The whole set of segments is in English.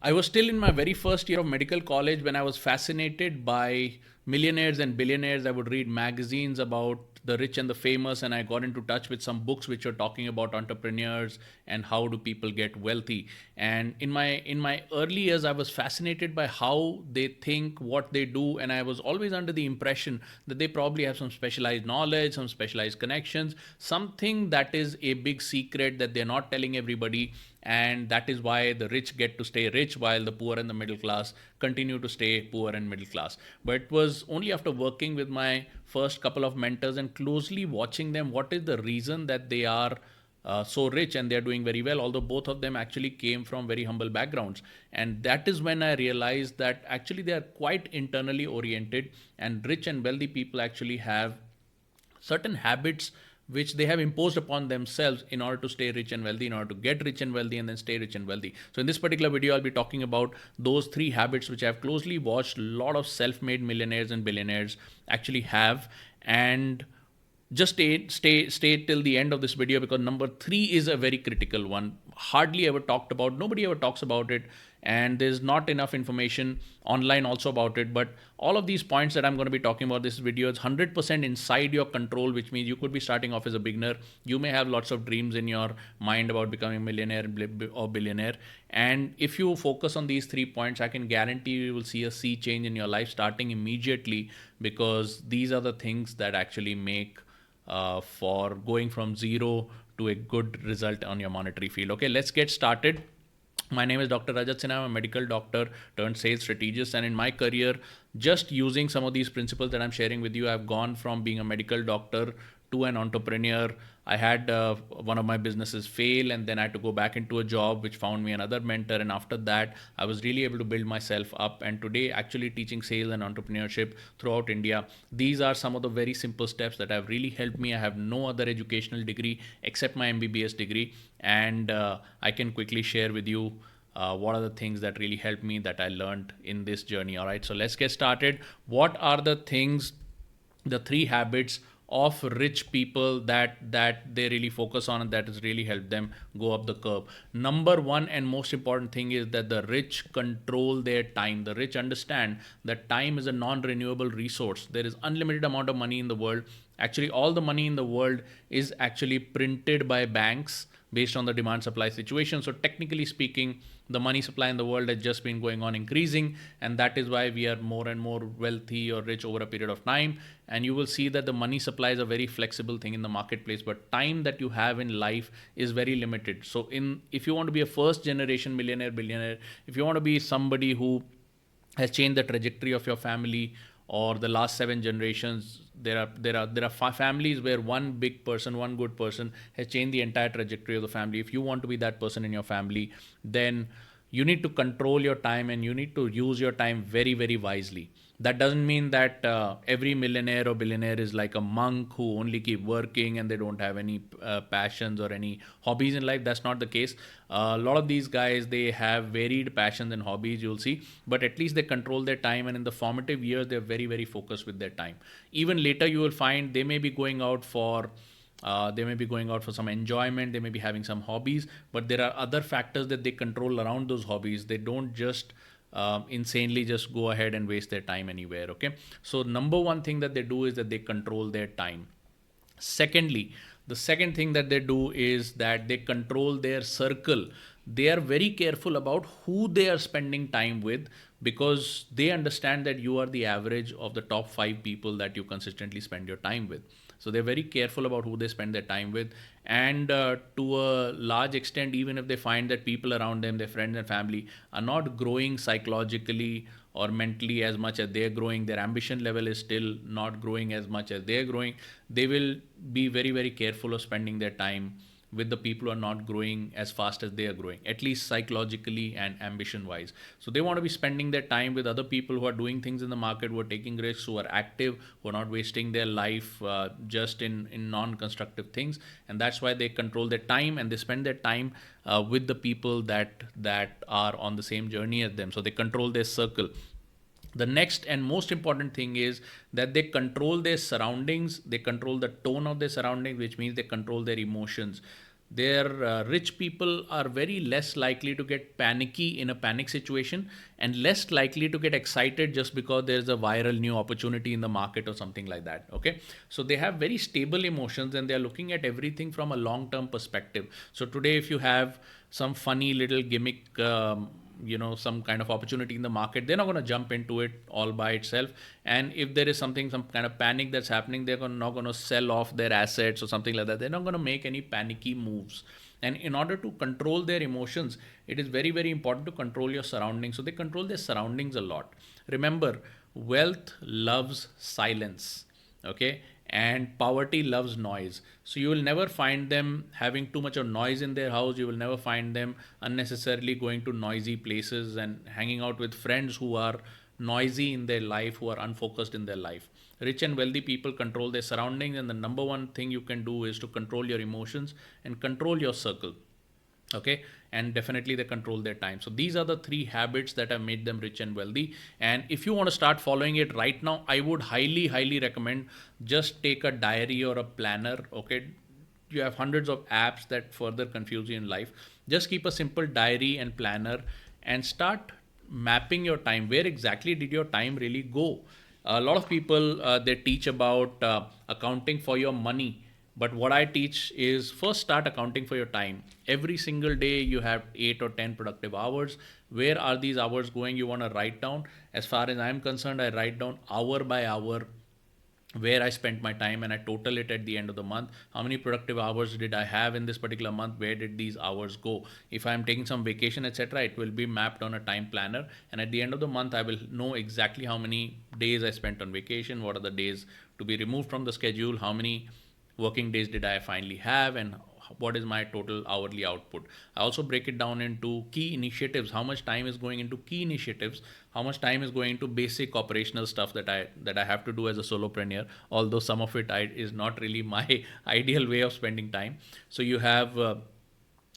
I was still in my very first year of medical college when I was fascinated by millionaires and billionaires. I would read magazines about the rich and the famous, and I got into touch with some books which were talking about entrepreneurs and how do people get wealthy. And in my early years, I was fascinated by how they think, what they do, and I was always under the impression that they probably have some specialized knowledge, some specialized connections, something that is a big secret that they're not telling everybody, and that is why the rich get to stay rich while the poor and the middle class continue to stay poor and middle class. But it was only after working with my first couple of mentors and closely watching them, what is the reason that they are so rich and they're doing very well, although both of them actually came from very humble backgrounds. And that is when I realized that actually they are quite internally oriented, and rich and wealthy people actually have certain habits which they have imposed upon themselves in order to stay rich and wealthy, in order to get rich and wealthy, and then stay rich and wealthy. So, in this particular video, I'll be talking about those three habits which I've closely watched a lot of self made millionaires and billionaires actually have. And just stay till the end of this video, because number three is a very critical one, hardly ever talked about, nobody ever talks about it, and there's not enough information online also about it. But all of these points that I'm going to be talking about this video is 100% inside your control, which means you could be starting off as a beginner. You may have lots of dreams in your mind about becoming a millionaire or billionaire, and if you focus on these 3 points, I can guarantee you will see a sea change in your life starting immediately, because these are the things that actually make for going from zero to a good result on your monetary field. Okay, let's get started. My name is Dr. Rajat Sinha. I'm a medical doctor turned sales strategist. And in my career, just using some of these principles that I'm sharing with you, I've gone from being a medical doctor to an entrepreneur. I had one of my businesses fail, and then I had to go back into a job which found me another mentor. And after that, I was really able to build myself up. And today, actually teaching sales and entrepreneurship throughout India. These are some of the very simple steps that have really helped me. I have no other educational degree except my MBBS degree, and I can quickly share with you what are the things that really helped me that I learned in this journey. All right, so let's get started. What are the things, the three habits of rich people that they really focus on and that has really helped them go up the curve? Number one and most important thing is that the rich control their time. The rich understand that time is a non-renewable resource. There is unlimited amount of money in the world. Actually, all the money in the world is actually printed by banks based on the demand supply situation. So technically speaking, the money supply in the world has just been going on increasing, and that is why we are more and more wealthy or rich over a period of time. And you will see that the money supply is a very flexible thing in the marketplace, but time that you have in life is very limited. So if you want to be a first generation millionaire, billionaire, if you want to be somebody who has changed the trajectory of your family or the last 7 generations, there are families where one big person, one good person has changed the entire trajectory of the family. If you want to be that person in your family, then you need to control your time and you need to use your time very, very wisely. That doesn't mean that every millionaire or billionaire is like a monk who only keep working and they don't have any passions or any hobbies in life. That's not the case. A lot of these guys, they have varied passions and hobbies, you'll see, but at least they control their time, and in the formative years they're very, very focused with their time. Even later you will find they may be going out for some enjoyment, they may be having some hobbies, but there are other factors that they control around those hobbies. They don't just insanely just go ahead and waste their time anywhere. Okay, so number one thing that they do is that they control their time. Secondly, the second thing that they do is that they control their circle. They are very careful about who they are spending time with, because they understand that you are the average of the top 5 people that you consistently spend your time with. So they're very careful about who they spend their time with. And to a large extent, even if they find that people around them, their friends and family, are not growing psychologically or mentally as much as they're growing, their ambition level is still not growing as much as they're growing, they will be very, very careful of spending their time with the people who are not growing as fast as they are growing, at least psychologically and ambition wise. So they want to be spending their time with other people who are doing things in the market, who are taking risks, who are active, who are not wasting their life just in non-constructive things. And that's why they control their time, and they spend their time with the people that are on the same journey as them. So they control their circle. The next and most important thing is that they control their surroundings, they control the tone of their surroundings, which means they control their emotions. Their rich people are very less likely to get panicky in a panic situation and less likely to get excited just because there's a viral new opportunity in the market or something like that. Okay, so they have very stable emotions and they're looking at everything from a long term perspective. So today, if you have some funny little gimmick, some kind of opportunity in the market, they're not going to jump into it all by itself. And if there is something, some kind of panic that's happening, they're not going to sell off their assets or something like that. They're not going to make any panicky moves. And in order to control their emotions, it is very, very important to control your surroundings. So they control their surroundings a lot. Remember, wealth loves silence. Okay, and poverty loves noise. So you will never find them having too much of noise in their house. You will never find them unnecessarily going to noisy places and hanging out with friends who are noisy in their life, who are unfocused in their life. Rich and wealthy people control their surroundings, and the number one thing you can do is to control your emotions and control your circle. Okay, and definitely they control their time. So these are the three habits that have made them rich and wealthy. And if you want to start following it right now, I would highly recommend, just take a diary or a planner. Okay, you have hundreds of apps that further confuse you in life. Just keep a simple diary and planner and start mapping your time. Where exactly did your time really go? A lot of people, they teach about accounting for your money, but what I teach is first start accounting for your time. Every single day you have 8 or 10 productive hours. Where are these hours going? You want to write down. As far as I'm concerned, I write down hour by hour where I spent my time and I total it at the end of the month. How many productive hours did I have in this particular month? Where did these hours go? If I'm taking some vacation, etc., it will be mapped on a time planner. And at the end of the month, I will know exactly how many days I spent on vacation, what are the days to be removed from the schedule, how many working days did I finally have, and what is my total hourly output. I also break it down into key initiatives, how much time is going into key initiatives, how much time is going into basic operational stuff that I have to do as a solopreneur, although some of it is not really my ideal way of spending time. So you have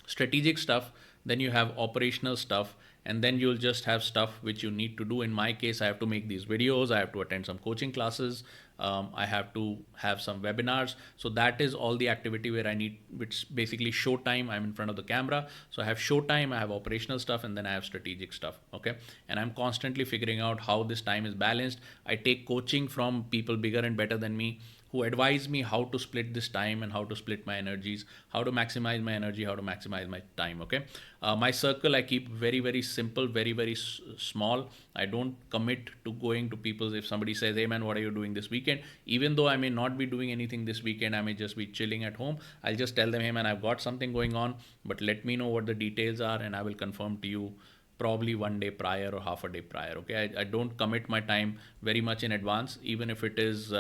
strategic stuff, then you have operational stuff, and then you'll just have stuff which you need to do. In my case, I have to make these videos, I have to attend some coaching classes, I have to have some webinars. So that is all the activity where I need, which basically show time. I'm in front of the camera, so I have show time, I have operational stuff, and then I have strategic stuff. Okay, and I'm constantly figuring out how this time is balanced. I take coaching from people bigger and better than me, who advise me how to split this time and how to split my energies, how to maximize my energy, how to maximize my time. Okay, my circle I keep very, very simple, very, very small. I don't commit to going to people. If somebody says, hey man, what are you doing this weekend? Even though I may not be doing anything this weekend, I may just be chilling at home, I'll just tell them, hey man, I've got something going on, but let me know what the details are and I will confirm to you probably one day prior or half a day prior. Okay, I don't commit my time very much in advance, even if it is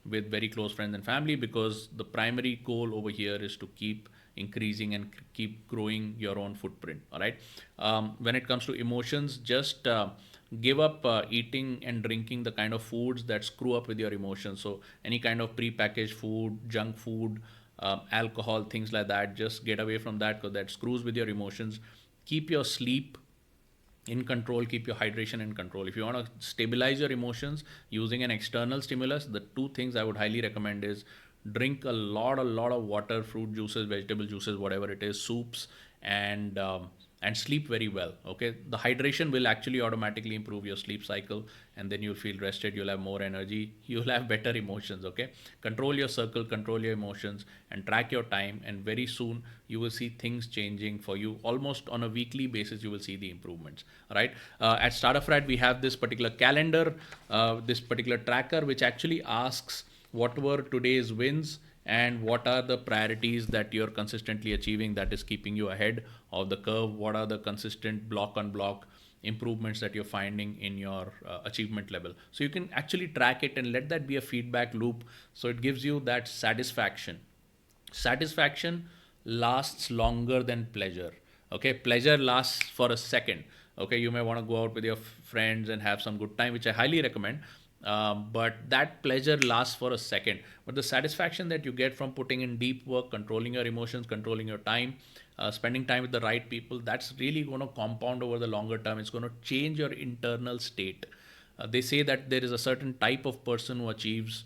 with very close friends and family, because the primary goal over here is to keep increasing and keep growing your own footprint. All right, when it comes to emotions, just give up eating and drinking the kind of foods that screw up with your emotions. So any kind of pre-packaged food, junk food, alcohol, things like that, just get away from that, because that screws with your emotions. Keep your sleep in control, keep your hydration in control. If you want to stabilize your emotions using an external stimulus, the two things I would highly recommend is drink a lot of water, fruit juices, vegetable juices, whatever it is, soups, and sleep very well. Okay, the hydration will actually automatically improve your sleep cycle, and then you'll feel rested, you'll have more energy, you'll have better emotions. Okay, control your circle, control your emotions, and track your time, and very soon you will see things changing for you. Almost on a weekly basis you will see the improvements. All right, at Startup we have this particular calendar, this particular tracker, which actually asks what were today's wins and what are the priorities that you're consistently achieving that is keeping you ahead of the curve. What are the consistent block on block improvements that you're finding in your achievement level? So you can actually track it and let that be a feedback loop, so it gives you that satisfaction lasts longer than pleasure. Okay, pleasure lasts for a second. Okay, you may want to go out with your friends and have some good time, which I highly recommend, but that pleasure lasts for a second. But the satisfaction that you get from putting in deep work, controlling your emotions, controlling your time, spending time with the right people, that's really going to compound over the longer term. It's going to change your internal state. They say that there is a certain type of person who achieves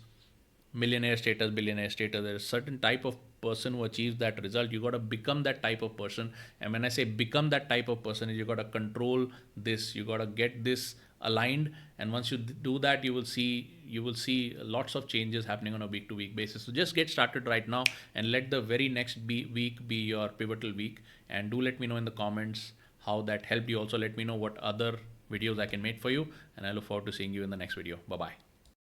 millionaire status, billionaire status. There is a certain type of person who achieves that result. You got to become that type of person. And when I say become that type of person, you got to control this. You got to get this aligned, and once you do that, you will see lots of changes happening on a week to week basis. So just get started right now, and let the very next week be your pivotal week. And do let me know in the comments how that helped you. Also let me know what other videos I can make for you, and I look forward to seeing you in the next video. Bye bye.